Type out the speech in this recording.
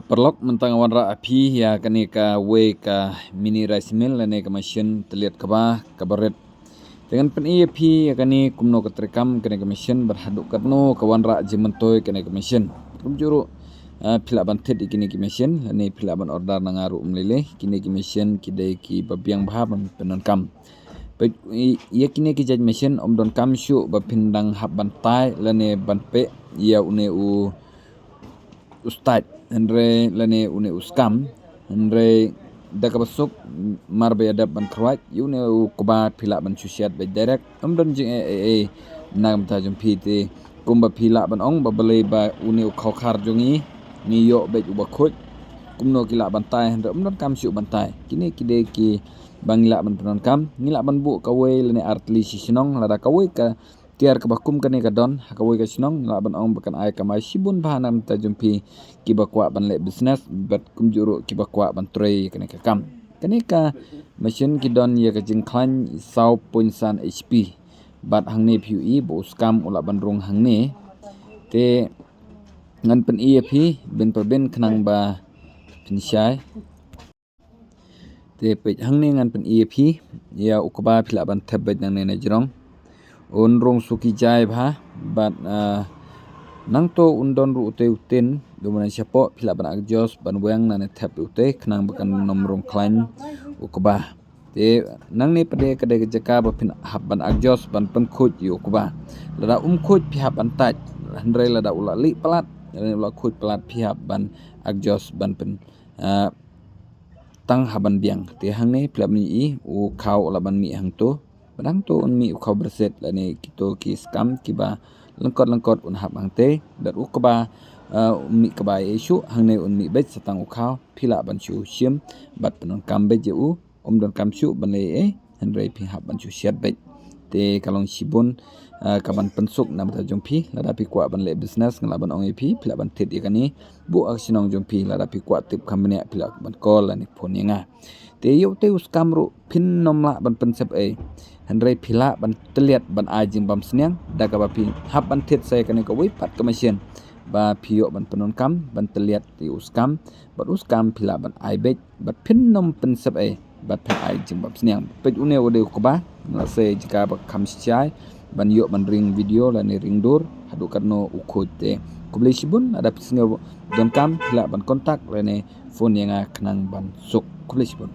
Perlok mentang warna api ya kani ka we ka mini rice mill lane ka machine terlihat kaba kabaret dengan pen api ya kani kumno ketrekam kani ka machine berhaduk katno ka warna jimentoy kani ka machine kumjuru pila bantet ikini ki machine lane pila ban order nangaru umlele kini ki machine kidai ki babiang bahaban penon kam ya kini ki jaj machine omdon kam syu bapindang hab bantai lane banpe ya une ustad Andre lane une uskam Andre daka basuk marbe adab ban khrawat yune kuba phila ban chusiat be direct amdon jing nagam ta jum phite kumba phila ban ong babale ba une khokhar jongi ni yo be uba khoj kumno kila bantai andre amdon kam syu bantai kini kide ki bangila ban penon kam ngila ban bu kawe lane artli sisinong lada kawe ka tiar ka bakum kani ka don hakawe ka sinong la ban ong bakan ai kamai sibun bahanam ta jumpi kibakwa ban le business bat kumjuru kibakwa ban trei kani ka kam kani ka machine ki don ye ka jingklan sau punsan hp bat hangne phu bo skam ula ban rong hangne te ngan pen ep ben per ben khnang ba pinsyai te pe hangne ngan pen ep ya ukba phila ban thabet nang ne jrong unrong suki jai bha bat nang to undon ru ute uten dumana siapo phila ban agjos ban weng na ne thap ute khnang bakan nomrong klain ukba te nang ne pade kade jaka ba phin hab ban agjos ban pen khoj yu ukba lada khoj phi hab ban taj handrai lada ula li plat ula khoj plat phi hab ban agjos ban pen tang haban biang te hangne phila mi i u khaw ula ban mi hang to Padang tu unmi ukau berset lani kito ki skam kiba lengkot un hab angte dat ukba unmi kaba isu hangne unmi bet setang ukau phila ban chu sim bat penon kam bet ju don kam chu ban le handrai phi hab ban chu siat bet te kalong sibun kaban pensuk nam ta jompi lada pi kwa ban le business ngala ban ong pi phila ban tet ikani bu aksinong jompi lada pi kwa tip company phila ban call lani phone yenga te yo te uskam ru phin nomla ban pensep handrai phila ban teliat ban ajing bam sniang daga ba phi hab ban thet sai kani ko wi pat commission ba phio ban penon kam ban teliat ti uskam bat uskam phila ban aibet bat phin nom pensep bat pha ajing bam sniang pej une ode ko ba la se jika ba kam siai ban yo ban ring video la ni ring dur hadu karno ukhote kuble sibun ada pisngo don kam phila ban kontak la ne phone yenga khnang ban suk kuble sibun